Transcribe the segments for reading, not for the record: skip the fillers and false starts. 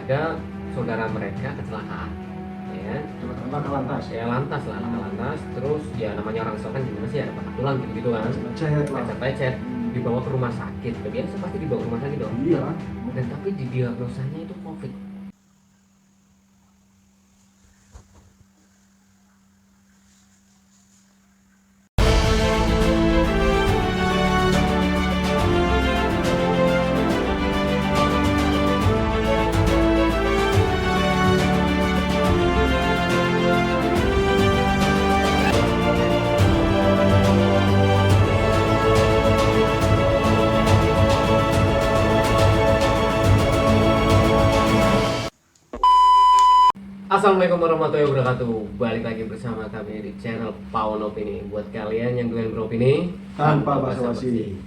ada saudara mereka kecelakaan, ya laka lantas. ya lantas lah, lantas. Terus ya namanya orang Islam kan gimana sih, ada patah tulang gitu kan, lecet, dibawa ke rumah sakit. Biasa pasti dibawa ke rumah sakit dong. Iya. Dan tapi didiagnosanya itu COVID. Assalamualaikum warahmatullahi wabarakatuh. Balik lagi bersama kami di channel Pawon Opini. Buat kalian yang doyan beropini tanpa basa-basi.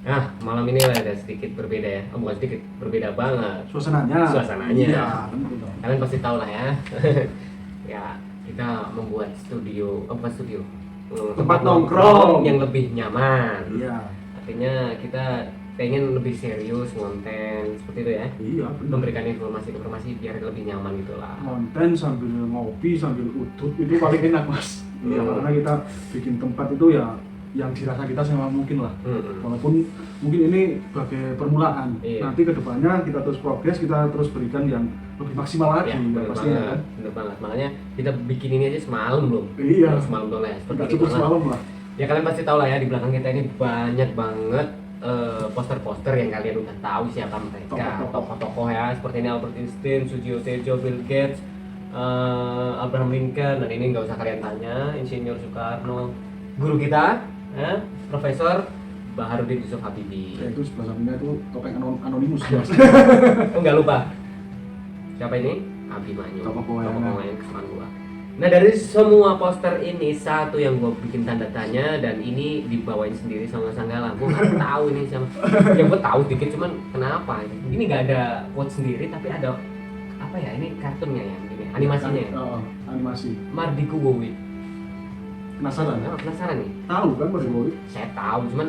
Nah, malam ini ada sedikit berbeda ya. Bukan sedikit, berbeda banget Suasananya. Iya, Kalian pasti tahu lah ya. Ya, kita membuat studio, bukan studio, tempat nongkrong yang lebih nyaman. Iya. Artinya kita pengen lebih serius konten seperti itu ya. Iya, benar. Memberikan informasi biar lebih nyaman gitulah. Konten sambil ngopi, sambil udut itu paling enak, Mas. Iya, karena kita bikin tempat itu ya yang dirasa kita sama mungkin lah. Walaupun mungkin ini sebagai permulaan. Iya. Nanti kedepannya kita terus progres, kita terus berikan yang lebih maksimal lagi. Ya, Pastinya kan. bener banget. Makanya kita bikin ini aja semalam belum. Iya. Semalam dong ya. Tidak cukup semalam lah. Ya kalian pasti tahu lah ya, di belakang kita ini banyak banget poster-poster yang kalian udah tahu siapa mereka, tokoh-tokoh ya, seperti ini Albert Einstein, Sujiwo Tejo, Bill Gates, Abraham Lincoln, dan ini nggak usah kalian tanya, Insinyur Soekarno, guru kita, Profesor Baharudin Yusuf Habibie. Ya, itu sebelah sampingnya itu topeng anonimus ya. Oh, nggak lupa, siapa ini? Abimanyu, Tokoh pewayangan kesukaan gua. Nah, dari semua poster ini satu yang gue bikin tanda tanya, dan ini dibawain sendiri sama Sanggala. Gue nggak tahu ini sama, yang gue tahu dikit, cuman kenapa ini nggak ada quote sendiri, tapi ada apa ya, ini kartunnya ya, ini animasinya ya. Animasi. Mardiku Wowi. Penasaran? Penasaran nih? Tahu kan Mas Boy? Saya tahu, cuman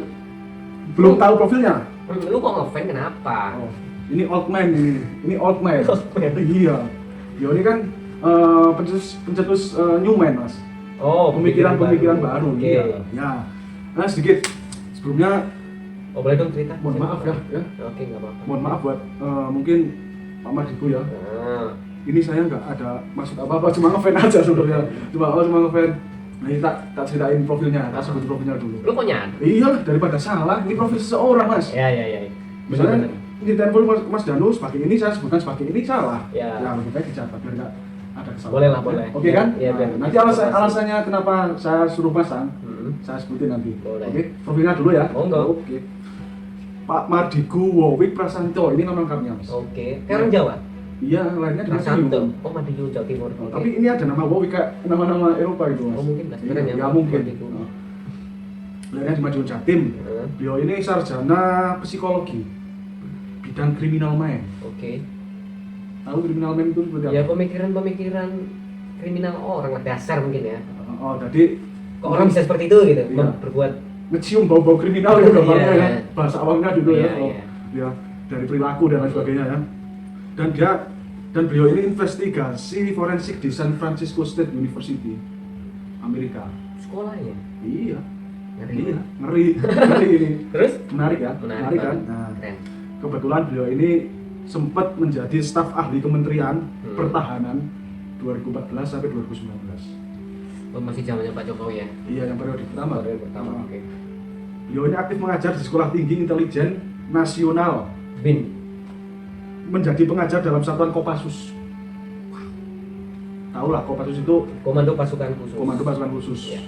Belum tahu profilnya. lu kok ngefan kenapa? Oh, ini old man ini. Ini old man. Iya. Dia ini kan pencetus new man, Mas. Oh, pemikiran baru. Oke. Iya. Ya. Nah, sedikit sebelumnya Oh, boleh dong cerita? mohon maaf ya. Oke, nggak apa-apa. Mohon maaf buat mungkin Pak Mardiku ya. Nah, Ini saya nggak ada maksud apa-apa, cuma ngefan aja sebenarnya. Cuma ngefan. Nah, ini tak ceritain profilnya, tak sebut profilnya dulu. lu kok nyadar? Iya, daripada salah, ini profil seseorang, Mas. Ya. Misalnya di telepon Mas Danu sebagai ini, saya sebutkan sebagai ini, salah. Ya. Ya, lebih baik dicatat biar nggak ada kesalahan. Boleh lah, boleh. Oke kan? Iya, Nah, biar. nanti alasannya kenapa saya suruh pasang, saya sebutin nanti. Boleh. Oke, profilnya dulu ya. Monggo. Oke. Pak Mardiku Wowik Prasanto, ini nama lengkapnya, Mas. Oke, sekarang Jawa. Iya, lainnya dengan Prasanto. Yu. Oh, Madiun Jawa Timur. Oh, Oke. tapi ini ada nama Wowik kayak nama-nama Eropa itu, Mas. Oh, mungkin lah, Iya, keren ya, ya Mas. mungkin. Mardiku. Oh. Beliaunya di Madiun Jatim. Beliau ini sarjana psikologi bidang criminal mind. Oke. Tahu criminal mind itu seperti apa? Ya, pemikiran kriminal orang lah, dasar mungkin ya. Oh, jadi Kok orang bisa seperti itu gitu, Iya. berbuat. ngecium bau-bau kriminal itu gampangnya Iya. ya. Bahasa awalnya dulu ya. Iya, Oh, iya. ya dari perilaku dan lain sebagainya ya. Dan beliau ini investigasi forensik di San Francisco State University, Amerika. Sekolahnya. Iya. Ngeri. Iya, ngeri ini. Terus? Menarik ya? Menarik kan? banget. Nah, Keren. kebetulan beliau ini sempat menjadi staf ahli Kementerian Pertahanan 2014 sampai 2019. Oh, masih zamannya Pak Jokowi ya. Iya, yang periode pertama. Periode pertama. Nah, Oke. beliau ini aktif mengajar di Sekolah Tinggi Intelijen Nasional, Bin. menjadi pengajar dalam satuan Kopassus. Tahu lah, Kopassus itu Komando Pasukan Khusus. Komando Pasukan Khusus. Iya.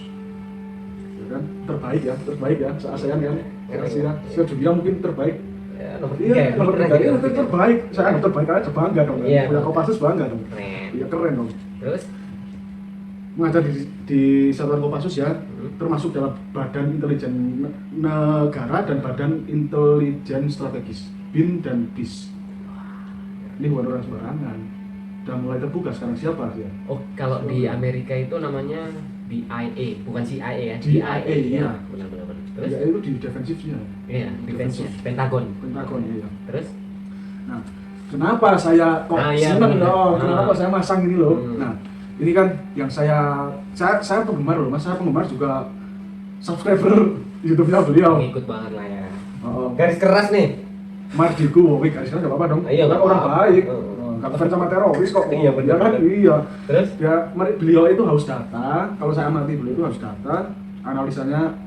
Ya kan? Terbaik ya se-ASEAN kan. Keren. Se-dunia mungkin terbaik. Ya, nomor 3 Iya, ya. nomor Pernah 3 jadi itu nomor tiga. terbaik. Saya anggap terbaik karena bangga dong. Iya. Punya Kopassus bangga dong. Keren. Iya, keren dong. Terus? Mengajar di satuan Kopassus ya, termasuk dalam Badan Intelijen Negara dan Badan Intelijen Strategis, BIN dan BIS. Ini bukan orang sembarangan. Dan mulai terbuka sekarang siapa ya? Oh, kalau di Amerika itu namanya DIA, bukan CIA ya. DIA, iya. Benar. Terus? Ya itu di defensifnya. Iya, defense-nya, Pentagon. Pentagon ya. Terus? Nah, kenapa saya kok iya, seneng bener. loh, kenapa saya masang ini loh. Hmm. Nah, ini kan yang saya penggemar loh Mas, saya penggemar juga subscriber YouTube-nya beliau. Ngikut banget lah ya. Oh, Garis keras nih. Mardigu, wih garis keras nggak apa-apa dong. Iya, Kan nggak orang apa-apa. baik, Heeh. nggak ngefans sama teroris kok. Iya, bener, kan, bener. iya. Terus? Ya, beliau itu haus data. Kalau saya amati beliau itu haus data, analisanya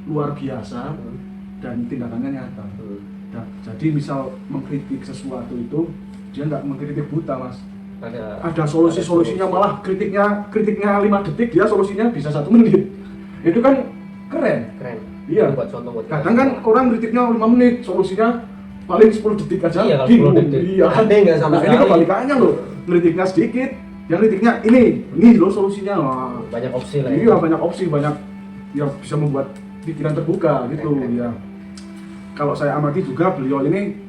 luar biasa dan tindakannya nyata. Nah, jadi misal mengkritik sesuatu itu dia nggak mengkritik buta Mas. Ada solusinya, malah kritiknya 5 detik, dia solusinya bisa 1 menit. Itu kan keren. Keren. Iya. Buat contoh buat Kadang kan orang kritiknya 5 menit, solusinya paling 10 detik aja. Iya, kalau bingung. 10 detik. Iya. Ada nggak sama Nah, ini sekali. kebalikannya loh. Kritiknya sedikit, yang kritiknya ini loh solusinya. Wah. banyak opsi lah ya. Iya, banyak opsi, banyak ya bisa membuat pikiran terbuka gitu ya. Kalau saya amati juga beliau ini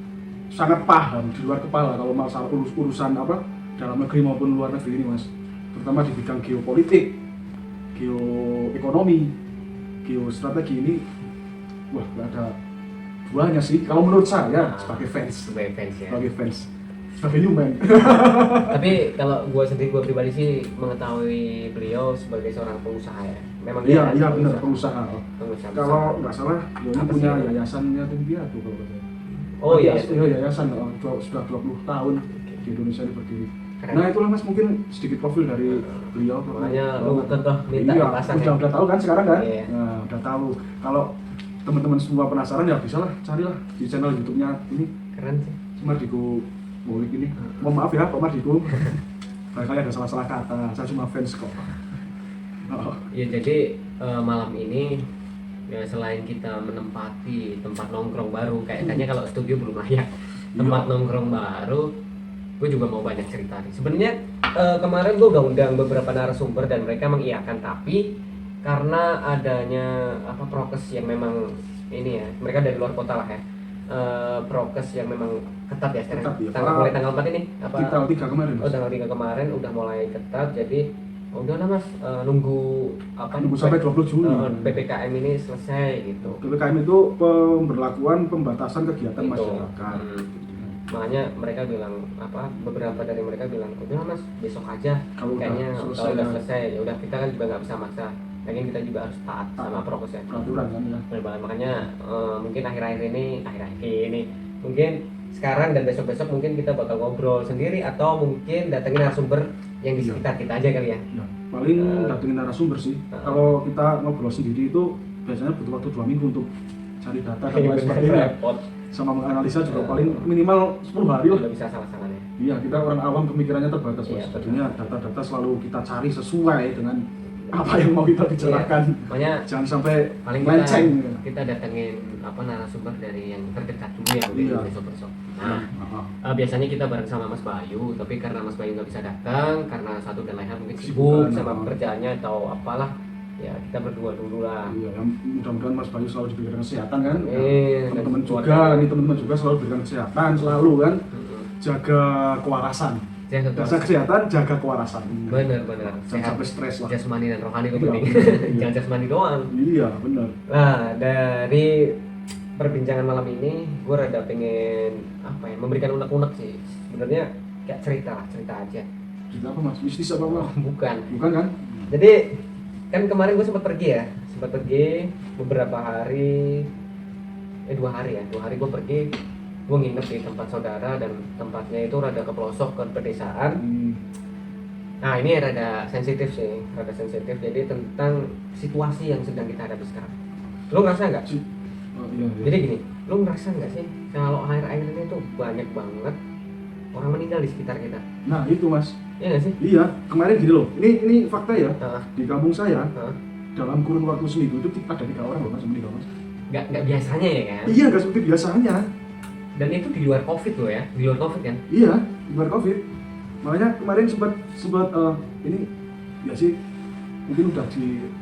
sangat paham di luar kepala kalau masalah urusan apa dalam negeri maupun luar negeri ini Mas. Terutama di bidang geopolitik, geoekonomi, geostrategi ini wah nggak ada duanya sih kalau menurut saya sebagai fans, Sebagai fans ya. sebagai human. Tapi kalau gue sendiri, gue pribadi sih mengetahui beliau sebagai seorang pengusaha ya. Memang Iya, kan iya benar pengusaha. Pengusaha. Kalau nggak salah, dia Apa punya sih? yayasannya tuh dia tuh kalau nggak salah. Oh iya. Yayasan sudah 20 tahun di Indonesia ini berdiri. Keren. Nah itulah Mas mungkin sedikit profil dari beliau. Makanya lu tuh minta iya, dipasang ya. udah tahu kan sekarang kan? Iya. Nah, udah tahu. Kalau teman-teman semua penasaran ya bisa lah carilah di channel YouTube-nya ini Keren sih. Mardigu Wolik ini. Mohon maaf ya Pak Mardigu. Barangkali ada salah-salah kata. Saya cuma fans kok. Oh. Ya jadi malam ini ya selain kita menempati tempat nongkrong baru, kayaknya kalau studio belum layak tempat nongkrong baru, gue juga mau banyak cerita nih. Sebenarnya kemarin gue udah undang beberapa narasumber dan mereka mengiyakan, tapi karena adanya apa prokes yang memang ini ya, mereka dari luar kota lah ya, prokes yang memang ketat ya sekarang. Ketat, ya. Mulai tanggal 4 ini apa? Tanggal 3 kemarin. Oh, tanggal 3 kemarin udah mulai ketat, jadi udah lah Mas, nunggu apa? Nunggu sampai 20 Juni. PPKM ini selesai gitu. PPKM itu pemberlakuan pembatasan kegiatan Gitu. masyarakat. Makanya mereka bilang apa? Beberapa dari mereka bilang, udah Mas, besok aja. Kalau Kayaknya udah kalau udah selesai selesai, ya udah kita kan juga nggak bisa maksa. Lagian kita juga harus taat sama prokes ya. peraturan kan ya. Bener banget. Makanya mungkin akhir-akhir ini mungkin sekarang dan besok-besok mungkin kita bakal ngobrol sendiri atau mungkin datengin narasumber yang di Iya. sekitar kita aja kali ya. Ya, paling datengin narasumber sih. Kalau kita ngobrol sendiri itu biasanya butuh waktu 2 minggu untuk cari data dan lain sebagainya. Repot. Sama menganalisa juga paling minimal 10 hari lah. Udah bisa salah-salah ya. Iya, kita orang awam pemikirannya terbatas Iya, Mas. betul. Jadinya data-data selalu kita cari sesuai dengan apa yang mau kita bicarakan. Makanya Jangan sampai paling melenceng. kita datengin apa narasumber dari yang terdekat dulu ya Iya. besok-besok. Nah, Nah, biasanya kita bareng sama Mas Bayu, tapi karena Mas Bayu nggak bisa datang karena satu dan lain hal mungkin Kesibukan, sibuk sama nah. pekerjaannya atau apalah, ya kita berdua dulu lah. iya, yang mudah-mudahan Mas Bayu selalu diberikan kesehatan kan. Amin. Teman-teman Dan juga, keluarga. nih teman-teman juga selalu diberikan kesehatan selalu kan. Jaga kewarasan. Jaga Jaga kesehatan, jaga kewarasan. Bener. Jangan Sehat. sampai stres lah. Jasmani dan rohani itu Iya. penting. Iya. Jangan jasmani doang. Iya, benar. Nah, dari perbincangan malam ini, gue rada pengen apa ya, memberikan unek-unek sih. Sebenarnya kayak cerita aja. Cerita apa Mas? Mistis apa Mas? Bukan. Bukan kan? Jadi kan kemarin gue sempat pergi beberapa hari, 2 hari gue pergi, gue nginep di tempat saudara dan tempatnya itu rada ke pelosok ke pedesaan. Nah ini rada sensitif, jadi tentang situasi yang sedang kita hadapi sekarang. Lo ngerasa nggak? Oh, iya. Jadi gini, lo ngerasa nggak sih kalau akhir-akhir ini tuh banyak banget orang meninggal di sekitar kita? Nah, itu Mas. Iya nggak sih? Iya, kemarin gini loh. Ini fakta ya. Heeh. Di kampung saya Heeh. dalam kurun waktu seminggu itu ada 3 orang loh Mas yang meninggal Mas. Nggak biasanya ya kan? Iya, nggak seperti biasanya. Dan itu di luar COVID loh ya, di luar COVID kan? Iya, di luar Covid. Makanya kemarin sempat ini ya sih mungkin udah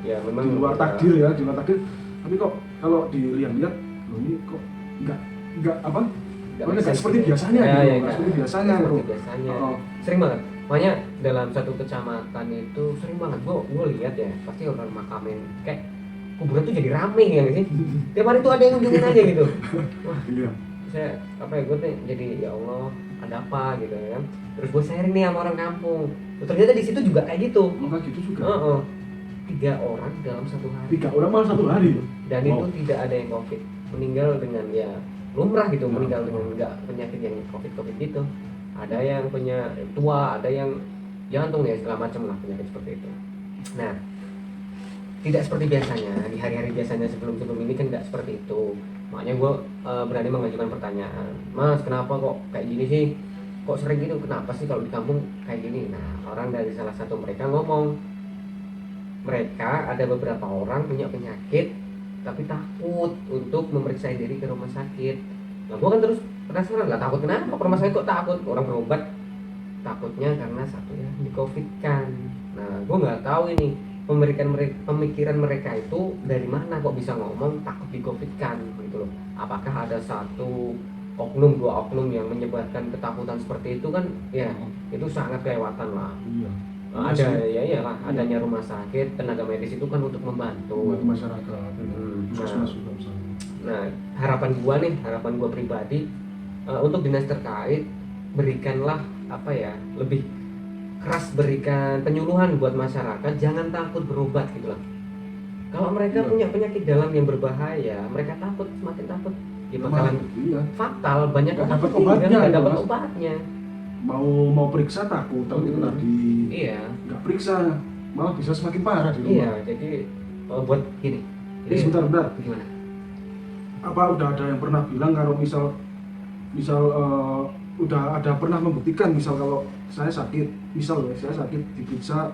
Ya memang di luar takdir ya, di luar takdir. Tapi kok kalau dilihat-lihat, loh ini kok nggak apa? Nggak seperti biasanya ya, gitu, ya, nggak seperti biasanya. seperti Bro. biasanya. Oh, Sering banget. Makanya dalam satu kecamatan itu sering banget gue lihat ya, pasti orang makamin kayak kuburan tuh jadi rame ya nggak sih? Tiap hari tuh ada yang kunjungin aja gitu. Wah, iya. saya apa ya, gue tuh jadi ya Allah ada apa gitu kan, terus gue sharing nih sama orang kampung. Ternyata di situ juga kayak gitu. Maka gitu juga. 3 orang dalam 1 hari. 3 orang malah 1 hari. Dan itu tidak ada yang COVID, meninggal dengan ya lumrah gitu, meninggal dengan enggak penyakit yang COVID gitu. Ada yang punya tua, ada yang jantung ya segala macam lah penyakit seperti itu. Nah, tidak seperti biasanya di hari-hari biasanya sebelum ini kan tidak seperti itu. Makanya gue berani mengajukan pertanyaan, Mas kenapa kok kayak gini sih, kok sering gitu, kenapa sih kalau di kampung kayak gini. Nah, orang dari salah satu mereka ngomong, mereka ada beberapa orang punya penyakit tapi takut untuk memeriksa diri ke rumah sakit. Nah, gue kan terus penasaran lah, takut kenapa ke rumah sakit kok takut, orang berobat takutnya karena satu ya di COVID kan. Nah, gue nggak tahu ini pemikiran mereka itu dari mana kok bisa ngomong takut di COVID kan gitu loh. Apakah ada satu oknum, 2 oknum yang menyebabkan ketakutan seperti itu kan ya, itu sangat kelewatan lah. Iya. Ada ya iyalah, adanya rumah sakit, tenaga medis itu kan untuk membantu Buat masyarakat. Puskesmas juga misalnya. Nah, harapan gua pribadi untuk dinas terkait berikanlah apa ya, lebih keras berikan penyuluhan buat masyarakat, jangan takut berobat gitu lah. Kalau mereka punya penyakit dalam yang berbahaya, mereka takut, semakin takut ya bakalan fatal. Banyak nggak orang dapat obatnya, nggak dapat obatnya. Mau periksa takut, tapi itu tadi Iya. nggak periksa malah bisa semakin parah di rumah. Iya, jadi buat gini. Ini sebentar. Gimana? Apa udah ada yang pernah bilang kalau misal udah ada pernah membuktikan misal kalau saya sakit, saya sakit diperiksa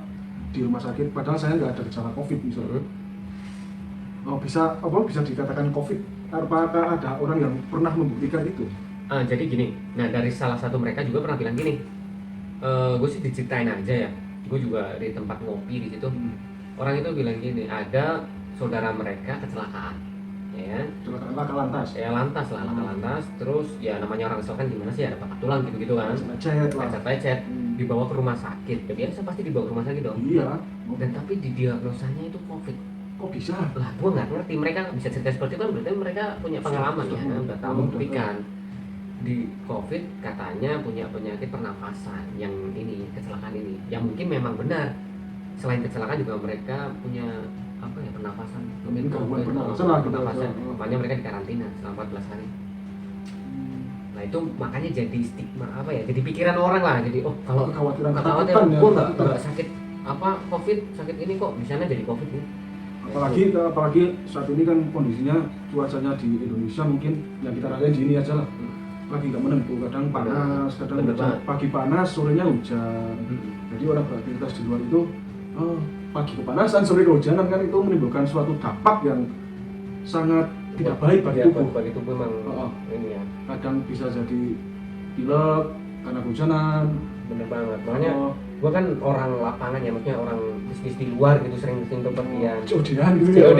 di rumah sakit padahal saya nggak ada gejala COVID misalnya. Bisa dikatakan COVID? Apakah ada orang yang pernah membuktikan itu? Jadi gini, nah dari salah satu mereka juga pernah bilang gini, gue sih diceritain aja ya, gue juga di tempat ngopi di situ, orang itu bilang gini, ada saudara mereka kecelakaan, ya kan? Laka lantas. Ya lantas lah, laka lantas, terus ya namanya orang kecelakaan gimana sih, ada patah tulang gitu kan, lecet, dibawa ke rumah sakit, ya biasa pasti dibawa ke rumah sakit dong. Iya. Dan tapi didiagnosanya itu COVID. Kok bisa? Lah, gue nggak ngerti, mereka bisa cerita seperti itu kan berarti mereka punya pengalaman ya, udah tahu membuktikan. Di COVID katanya punya penyakit pernafasan yang ini, kecelakaan ini, yang mungkin memang benar. Selain kecelakaan juga mereka punya apa ya, pernafasan, pernafasan. Makanya mereka dikarantina selama 14 hari. Nah itu makanya jadi stigma apa ya, jadi pikiran orang lah, jadi oh kalau ketakutan gue nggak sakit apa COVID, sakit ini kok di sana jadi COVID nih. Apalagi saat ini kan kondisinya cuacanya di Indonesia mungkin yang kita rasain di ini aja lah. Lagi nggak menentu, kadang panas, kadang hujan, pagi panas, sorenya hujan. Jadi orang beraktivitas di luar itu pagi kepanasan, sore kehujanan kan itu menimbulkan suatu dampak yang sangat tidak baik bagi tubuh. Bagi tubuh memang ini ya. Kadang bisa jadi pilek karena kehujanan. Bener banget. Makanya gua kan orang lapangan ya, maksudnya orang bisnis di luar gitu, sering bepergian. COD-an gitu ya.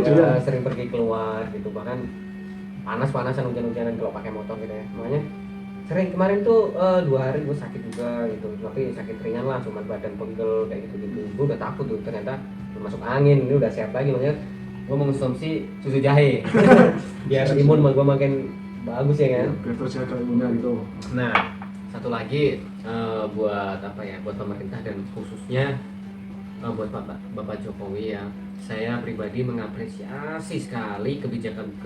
Ya, sering pergi keluar gitu, bahkan panas-panasan, hujan-hujanan kalau pakai motor gitu ya. Makanya sering kemarin tuh 2 hari gue sakit juga gitu, tapi sakit ringan lah, cuma badan pegel kayak gitu-gitu. Gue udah takut tuh, ternyata masuk angin, ini udah sehat lagi. Makanya gue mengonsumsi susu jahe biar imun gue makin bagus ya kan. Biar terjaga imunnya gitu. Nah, satu lagi buat apa ya, buat pemerintah dan khususnya buat Bapak Jokowi ya. Saya pribadi mengapresiasi sekali kebijakan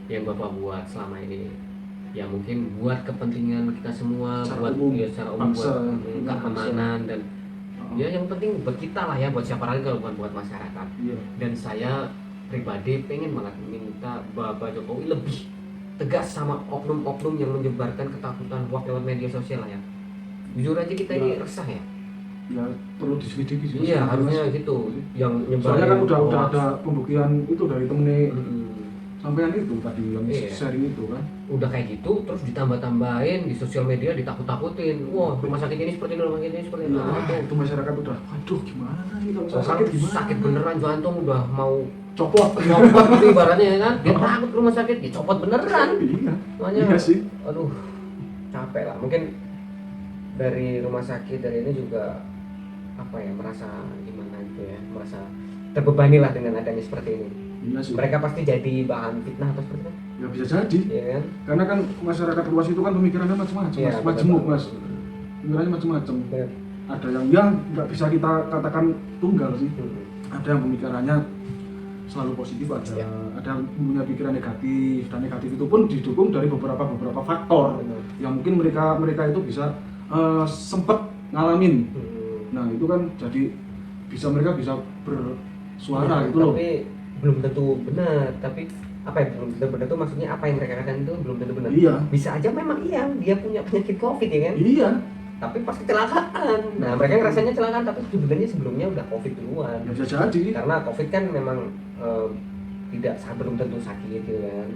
yang Bapak buat selama ini. Ya mungkin buat kepentingan kita semua, secara umum, buat keamanan dan ya yang penting buat kita lah ya, buat siapa lagi kalau bukan buat masyarakat. Dan saya pribadi pengen banget minta Bapak Jokowi lebih tegas sama oknum-oknum yang menyebarkan ketakutan hoax lewat media sosial lah ya. Jujur aja kita ini resah ya. Ya perlu diselidiki sih. Iya harusnya gitu. Yang nyebarin. Soalnya kan udah ada pembuktian itu dari temennya. Sampean itu tadi yang sharing itu kan. Udah kayak gitu terus ditambah-tambahin di sosial media, ditakut-takutin. Wah, rumah sakit ini seperti ini, rumah sakit ini seperti itu. Itu masyarakat udah, aduh gimana nih kalau sakit gimana? Sakit beneran, jantung udah mau copot gitu ibaratnya ya kan. Dia takut ke rumah sakit, dicopot beneran. Makanya iya sih. Aduh, capek lah. Mungkin dari rumah sakit dari ini juga apa ya, merasa gimana gitu ya, merasa terbebani lah dengan adanya seperti ini. Iya sih. Mereka pasti jadi bahan fitnah atau seperti itu. Ya bisa jadi. Iya kan? Karena kan masyarakat luas itu kan pemikirannya macam-macam, Iya, Mas. Majemuk, betul. Mas. Pemikirannya macam-macam. Benar. Ada yang nggak bisa kita katakan tunggal sih. Ada yang pemikirannya selalu positif, Ya. ada yang punya pikiran negatif, dan negatif itu pun didukung dari beberapa faktor Benar. yang mungkin mereka itu bisa sempat ngalamin. Nah itu kan jadi mereka bisa bersuara Ya, gitu loh. tapi belum tentu benar. Tapi apa ya belum tentu benar itu maksudnya apa yang mereka katakan itu belum tentu benar. Iya. Bisa aja memang iya dia punya penyakit COVID ya kan. Iya. Tapi pas kecelakaan. Nah mereka ngerasanya kecelakaan tapi sebenarnya sebelumnya udah COVID duluan. Ya bisa jadi. Karena COVID kan memang tidak belum tentu sakit gitu kan.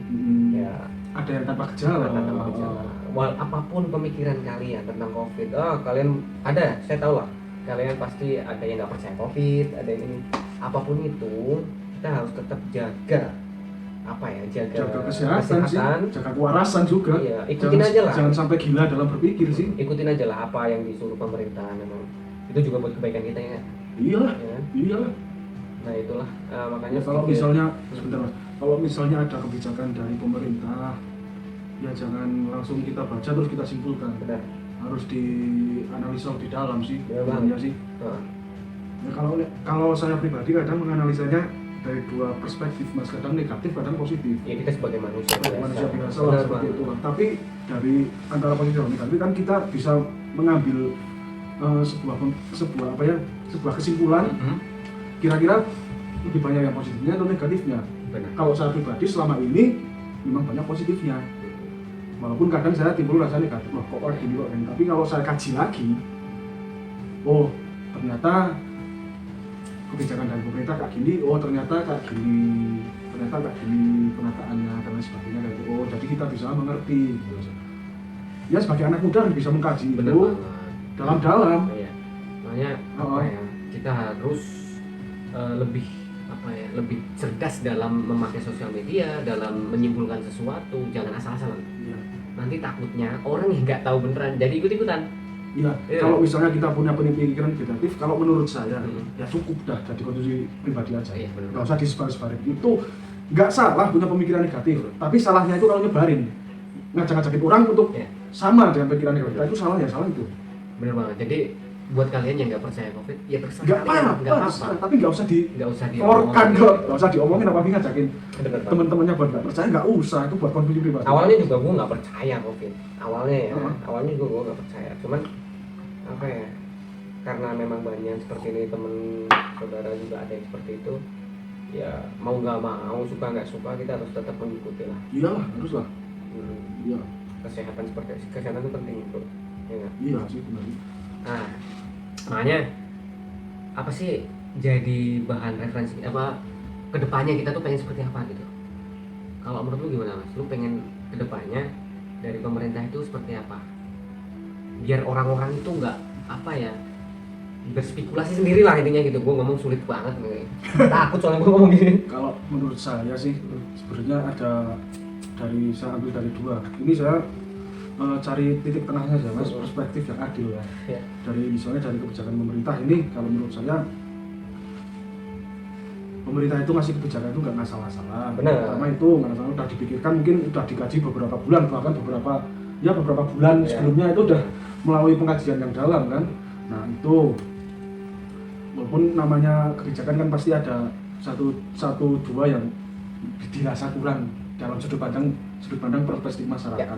Ya Ada yang tanpa gejala. tanpa gejala. Apapun pemikiran kalian tentang COVID, kalian ada, saya tahu lah. Kalian pasti ada yang nggak percaya COVID, ada yang ini. Apapun itu, kita harus tetap jaga Jaga kesehatan sih, jaga kewarasan juga. Iya, ikutin aja lah. Jangan sampai gila dalam berpikir sih. Ikutin aja lah apa yang disuruh pemerintah memang. Itu juga buat kebaikan kita ya. Iyalah, Ya. iyalah. Nah itulah makanya Ya, kalau sedikit- misalnya sebentar Mas, kalau misalnya ada kebijakan dari pemerintah, ya jangan langsung kita baca terus kita simpulkan. benar. Harus dianalisa lebih dalam sih. Benar Sebenarnya banget. sih. Nah, Ya, kalau saya pribadi kadang menganalisanya dari dua perspektif, Mas. Kadang negatif, kadang positif. ya kita sebagai manusia biasa. Manusia biasa lah Benar seperti banget. itu. Tapi dari antara positif dan negatif kan kita bisa mengambil sebuah kesimpulan. Kira-kira lebih banyak yang positifnya atau negatifnya. Benar. Kalau saya pribadi selama ini memang banyak positifnya. Walaupun kadang saya timbul rasa negatif, loh kok gini kok gini. Tapi kalau saya kaji lagi, oh ternyata kebijakan dari pemerintah kayak gini, ternyata kayak gini penataannya dan lain sebagainya kayak gitu. Oh jadi kita bisa mengerti. Ya sebagai anak muda bisa mengkaji Benar itu banget. dalam-dalam. Iya. Makanya apa ya? Kita harus lebih cerdas dalam memakai sosial media, dalam menyimpulkan sesuatu, jangan asal-asalan. Iya. Nanti takutnya orang yang nggak tahu beneran jadi ikut-ikutan. Iya, Iya. kalau misalnya kita punya pemikiran negatif, kalau menurut saya Hmm. ya cukup dah jadi konsumsi pribadi aja. Iya, benar. Nggak usah disebar-sebarin. Itu nggak salah punya pemikiran negatif, tapi salahnya itu kalau nyebarin, ngajak-ngajakin orang untuk Iya. sama dengan pikiran negatif. Itu salah itu. Bener banget. Jadi buat kalian yang nggak percaya COVID, ya terserah Nggak kalian, nggak apa-apa, apa-apa. tapi nggak usah Nggak usah dikorkan, nggak usah diomongin apalagi ngajakin Bener banget. teman-temannya buat nggak percaya, nggak usah, itu buat konsumsi pribadi. Awalnya juga gue nggak percaya COVID. Awalnya ya, Heeh. awalnya juga gue nggak percaya. Cuman apa ya? Karena memang banyak seperti ini temen saudara juga ada yang seperti itu. Ya mau nggak mau, suka nggak suka kita harus tetap mengikuti lah. Iyalah, haruslah. Iya, Kesehatan itu penting bro. Ya nggak? iya sih benar. Nah, makanya apa sih jadi bahan referensi apa kedepannya kita tuh pengen seperti apa gitu? Kalau menurut lu gimana mas? Lu pengen kedepannya dari pemerintah itu seperti apa? Biar orang-orang itu nggak apa ya berspekulasi sendiri lah intinya gitu. Gue ngomong sulit banget nih. Takut soalnya gue ngomong gini. Kalau menurut saya sih sebenarnya saya ambil dari dua. Ini saya cari titik tengahnya saja mas, perspektif yang adil ya. Ya. Misalnya dari kebijakan pemerintah ini, kalau menurut saya pemerintah itu ngasih kebijakan itu nggak ngasal-asalan. Benar. Pertama itu nggak ngasal, udah dipikirkan, mungkin udah dikaji beberapa bulan, bahkan beberapa bulan Ya. sebelumnya itu udah melalui pengkajian yang dalam kan. Nah itu walaupun namanya kebijakan kan pasti ada satu dua yang dirasa kurang dalam sudut pandang perspektif masyarakat. Ya.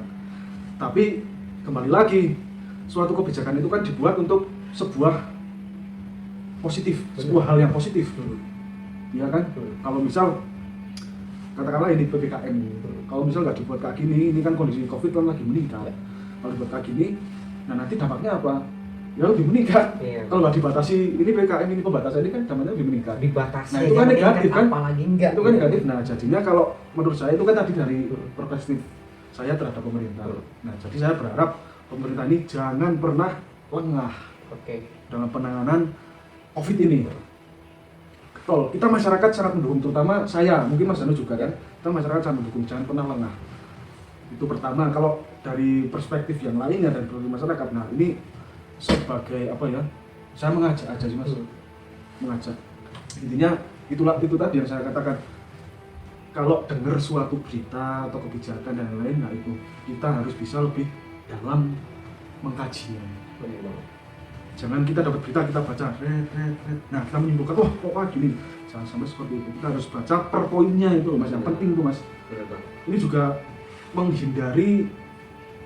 Tapi kembali lagi, suatu kebijakan itu kan dibuat untuk sebuah positif, sebuah hal yang positif, ya kan? Kalau misal katakanlah ini PPKM, kalau misal nggak dibuat kayak gini, ini kan kondisi COVID kan lagi meningkat. Ya. Kalau dibuat kayak gini, nah nanti dampaknya apa? Ya lebih meningkat. Iya. Kalau nggak dibatasi, ini PPKM ini pembatasan ini kan dampaknya lebih meningkat. Dibatasi. Nah, itu kan negatif, kan? Apalagi enggak. Itu kan negatif. Nah jadinya kalau menurut saya itu kan tadi dari perspektif saya terhadap pemerintah. Nah jadi saya berharap pemerintah ini jangan pernah lengah Oke. dalam penanganan COVID ini. Betul, kita masyarakat sangat mendukung, terutama saya, mungkin Mas Danu juga kan. Kita masyarakat sangat mendukung, jangan pernah lengah. Itu pertama. Kalau dari perspektif yang lainnya dari masyarakat, nah ini sebagai apa ya? Saya mengajak aja sih Mas, mengajak. Intinya itu tadi yang saya katakan. kalau dengar suatu berita atau kebijakan dan lain-lain, nah itu kita harus bisa lebih dalam mengkajinya. Bener banget. Jangan kita dapat berita, kita baca, nah kita menyimpulkan, wah kok gini. Jangan sampai seperti itu. Kita harus baca per poinnya itu, Mas. Yang penting itu, Mas. Bener banget. Ini juga menghindari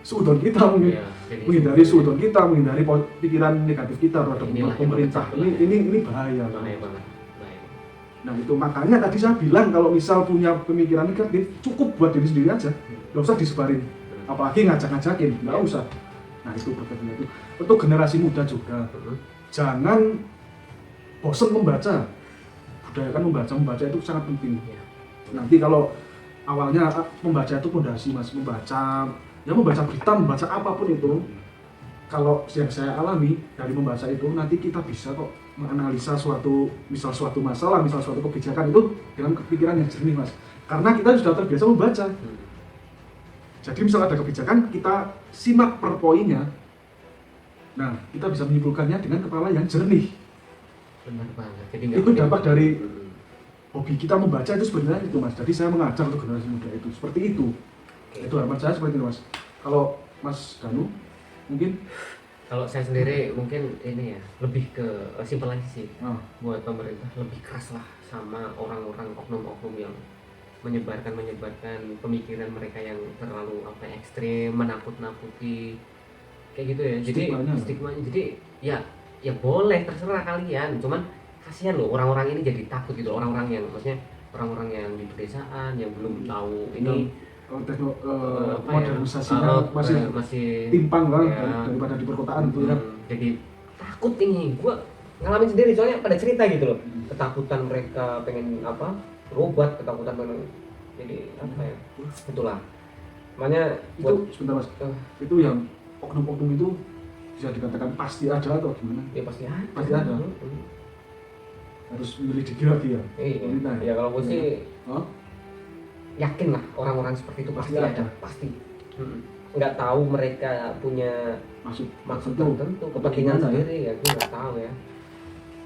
suudon kita, Iya, jadi menghindari suudon kita, menghindari pikiran negatif kita terhadap Inilah yang pemerintah. memecah belah. Ini bahaya. Bahaya banget. Bahaya. Nah itu makanya tadi saya bilang kalau misal punya pemikiran negatif, cukup buat diri sendiri aja, nggak usah disebarin. Apalagi ngajak-ngajakin, nggak usah. Nah itu berkaitan itu. Untuk generasi muda juga, jangan bosan membaca. Budayakan membaca itu sangat penting. Iya. Nanti kalau awalnya membaca itu pondasi, Mas, membaca berita, membaca apapun itu. Kalau yang saya alami dari membaca itu, nanti kita bisa kok menganalisa suatu masalah, misal suatu kebijakan itu dengan kepikiran yang jernih, Mas. Karena kita sudah terbiasa membaca. Jadi misal ada kebijakan, kita simak per poinnya. Nah, kita bisa menyimpulkannya dengan kepala yang jernih. Benar banget. Jadi Itu dampak dari hobi kita membaca itu sebenarnya itu, Mas. Jadi saya mengajar untuk generasi muda itu seperti itu. Oke. Itu harapan saya seperti itu, Mas. Kalau Mas Danu mungkin Kalau saya sendiri mungkin ini ya lebih ke simpel aja sih. ah, Buat pemerintah lebih keras lah sama orang-orang oknum-oknum yang menyebarkan pemikiran mereka yang terlalu ekstrim, menakut-nakuti kayak gitu ya. Jadi stigmanya. Jadi ya boleh terserah kalian. Cuman kasihan loh orang-orang ini jadi takut gitu. Orang-orang yang maksudnya orang-orang yang di pedesaan yang belum tahu ini modernisasinya masih timpang lah daripada di perkotaan itu ya. Jadi takut ini, gua ngalamin sendiri soalnya pada cerita gitu loh. Ketakutan mereka pengen berobat, ketakutan pengen jadi itulah. Makanya Itu sebentar, Mas. Itu yang oknum-oknum itu bisa dikatakan pasti ada atau gimana? ya pasti ada. Pasti ada. Harus menyelidiki lagi ya. Iya. Ya kalau gue sih yakin lah orang-orang seperti itu pasti ada. Pasti. Nggak tahu mereka punya maksud tertentu, kepentingan sendiri ya, gue nggak tahu ya.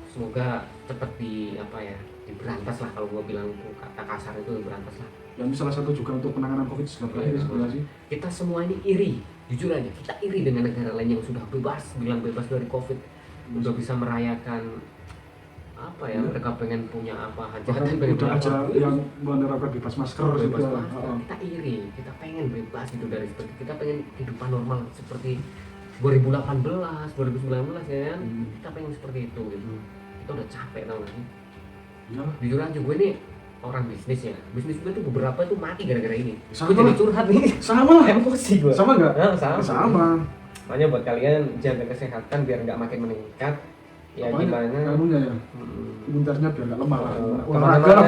Semoga cepat diberantas lah, kalau gue bilang kata kasar itu diberantas lah. Yang salah satu juga untuk penanganan COVID-19 ini sebenarnya sih. Kita semua ini iri, jujur aja kita iri dengan negara lain yang sudah bilang bebas dari COVID, udah bisa merayakan mereka pengen punya hajatan, pengen udah aja yang menerapkan bebas masker bebas juga. masker. Kita iri, kita pengen bebas gitu dari seperti kita pengen kehidupan normal seperti 2018, 2019 ya kan. Kita pengen seperti itu gitu. Kita udah capek tau gak sih? Ya. Jujur aja gue nih orang bisnis ya. Bisnis gue tuh beberapa tuh mati gara-gara ini. Sama. Gue jadi curhat nih. Sama. Emosi gue. Sama nggak? Sama. Makanya buat kalian jaga kesehatan biar nggak makin meningkat. Ya gimana? Kamunya ya. Imunitasnya biar nggak lemah lah. Olahraga lah.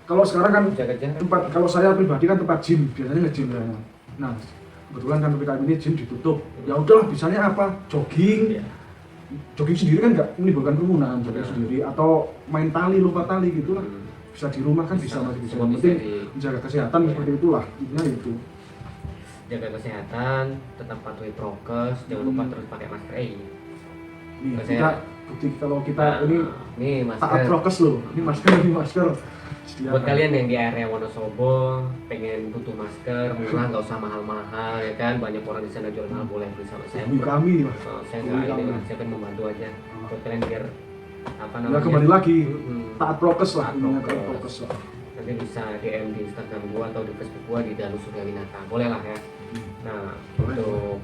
Kalau sekarang kan jaga jarak. kalau saya pribadi kan tempat gym, biasanya nge-gym ya. Nah, kebetulan kan PPKM ini gym ditutup. Ya udahlah, bisanya apa? Jogging. Ya. Jogging sendiri kan nggak menimbulkan kerumunan, jogging sendiri atau main tali, lompat tali gitu lah. Bisa di rumah kan bisa masih bisa. Yang penting menjaga kesehatan seperti itulah. Ya itu. Jaga kesehatan, tetap patuhi prokes, jangan lupa terus pakai masker. Nih, kita bukti kalau kita ini masker. taat prokes loh. Ini masker. Buat kalian yang di area Wonosobo pengen butuh masker murah, nggak usah mahal-mahal ya kan, banyak orang di sana jual mahal, boleh beli sama saya. Kami lah. Saya nggak ini, saya pengen membantu aja. Buat kalian biar Ya kembali lagi taat prokes lah. Taat prokes lah. Nanti bisa DM di Instagram gua atau di Facebook gua di Danu Suryawinata, boleh lah ya. Nah untuk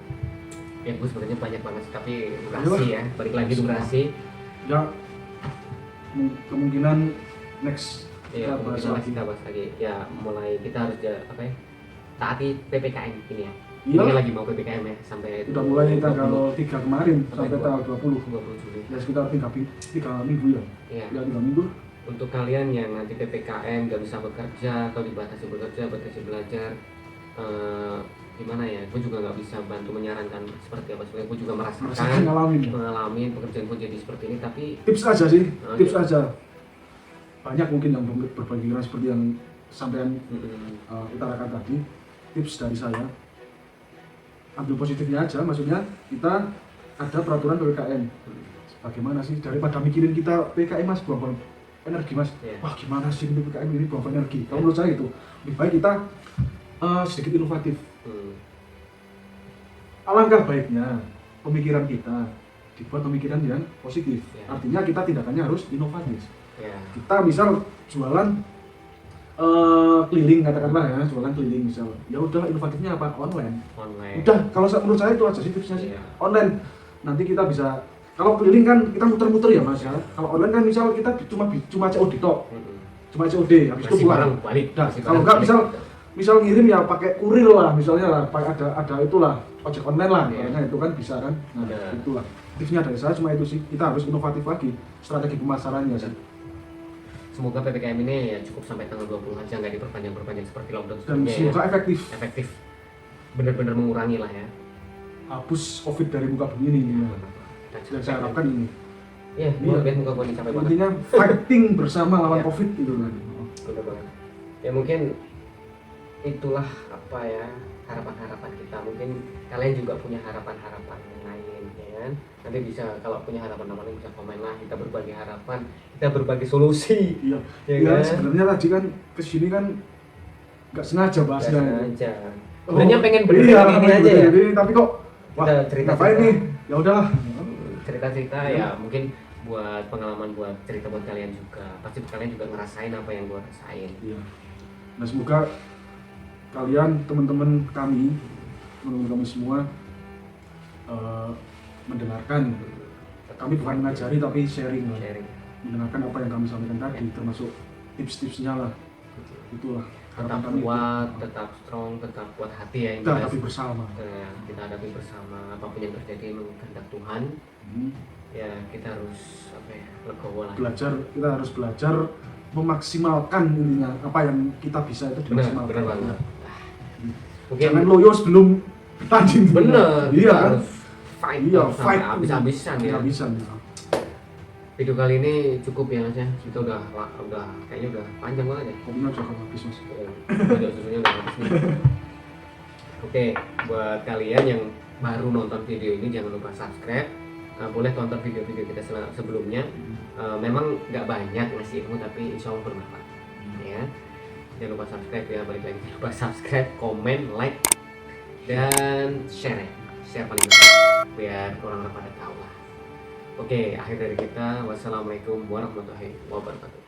ya gue sebenarnya banyak banget tapi durasi ya, balik lagi durasi. Ya kemungkinan next. Iya, kita bahas lagi. Ya, mulai kita harus taati PPKM ini ya. Iya. Ini lagi mau PPKM ya sampai udah mulai tanggal 3 kemarin sampai tanggal 20 Juli. Ya sekitar 3 minggu ya. Iya. Ya 3 minggu. Untuk kalian yang nanti PPKM nggak bisa bekerja atau dibatasi bekerja, batasi belajar, gimana ya? Gue juga nggak bisa bantu menyarankan seperti apa. Soalnya gue juga merasakan mengalami pekerjaan gue jadi seperti ini. Tapi tips aja sih, tips aja. Banyak mungkin yang berpikiran seperti yang sampean utarakan tadi. Tips dari saya, ambil positifnya aja, maksudnya kita ada peraturan PPKM. Bagaimana sih daripada mikirin kita PPKM, Mas, buang energi mas. Iya. Wah gimana sih ini PPKM ini buang energi. Kalau menurut saya itu lebih baik kita sedikit inovatif. Alangkah baiknya pemikiran kita dibuat pemikiran yang positif. Ya. Artinya kita tindakannya harus inovatif. Ya. Kita misal jualan keliling katakanlah ya, jualan keliling misal. Ya udah inovatifnya apa? Online. Udah, kalau menurut saya itu aja sih tipsnya sih. Iya. Online. Nanti kita bisa kalau keliling kan kita muter-muter ya Mas ya. Kalau online kan misal kita cuma COD tok. Cuma COD habis itu Kasih pulang. barang balik. Nah, Kasih kalau barang enggak balik. misal ngirim ya pakai kurir lah misalnya lah, pakai ada itulah ojek online lah, Iya. kayaknya itu kan bisa kan. Nah, Benar. itulah. Tipsnya dari saya cuma itu sih. Kita harus inovatif lagi strategi pemasarannya sih. Semoga PPKM ini ya cukup sampai tanggal 20 aja, nggak diperpanjang seperti lockdown Dan sebelumnya semoga ya. efektif. Benar-benar mengurangi lah ya. Hapus COVID dari muka bumi ini. Dan saya harapkan ini. Iya, Iya. biar muka gua capek banget. Intinya fighting bersama lawan Iya. COVID itu kan. Benar banget. Ya mungkin itulah apa ya harapan-harapan kita. Mungkin kalian juga punya harapan-harapan yang lain, ya kan? Nanti bisa kalau punya harapan-harapan bisa komen lah. Kita berbagi harapan, kita berbagi solusi. Iya. Ya Ya, kan? sebenarnya tadi kan kesini kan nggak sengaja Nggak bahasnya. sengaja. Sebenarnya pengen benerin iya, ini aja ya. Ini, tapi kok wah, Kita cerita-cerita. ngapain nih? Ya udahlah. Cerita-cerita Iya. ya mungkin buat pengalaman, buat cerita buat kalian juga. Pasti kalian juga ngerasain apa yang gua rasain. Iya. Nah, semoga kalian teman-teman kami semua mendengarkan. Kami bukan mengajari tapi sharing lah. Sharing. Mendengarkan apa yang kami sampaikan tadi, termasuk tips-tipsnya lah. Itulah harapan Tetap kami. kuat, tetap strong, tetap kuat hati ya. Kita hadapi bersama. Kita hadapi bersama apapun yang terjadi menurut kehendak Tuhan. Ya kita harus apa ya, legowo lah. Kita harus belajar memaksimalkan intinya apa yang kita bisa itu dimaksimalkan. Benar banget. Mungkin Jangan loyo sebelum tanding. bener, Iya kita kan? harus fight, Iya, sampai fight habis-habisan ya. Habis-habisan. Ya. Video kali ini cukup ya Mas ya. Kita udah kayaknya udah panjang banget ya. Kopinya udah habis mas. Video susunya udah habis nih. Oke, buat kalian yang baru nonton video ini jangan lupa subscribe. Boleh tonton video-video kita sebelumnya. Memang nggak banyak ngasih ilmu tapi insya Allah bermanfaat. Ya, jangan lupa subscribe ya. Balik lagi jangan lupa subscribe, komen, like, dan share ya. Share paling penting biar orang-orang pada tahu lah. Oke, akhir dari kita. Wassalamualaikum warahmatullahi wabarakatuh.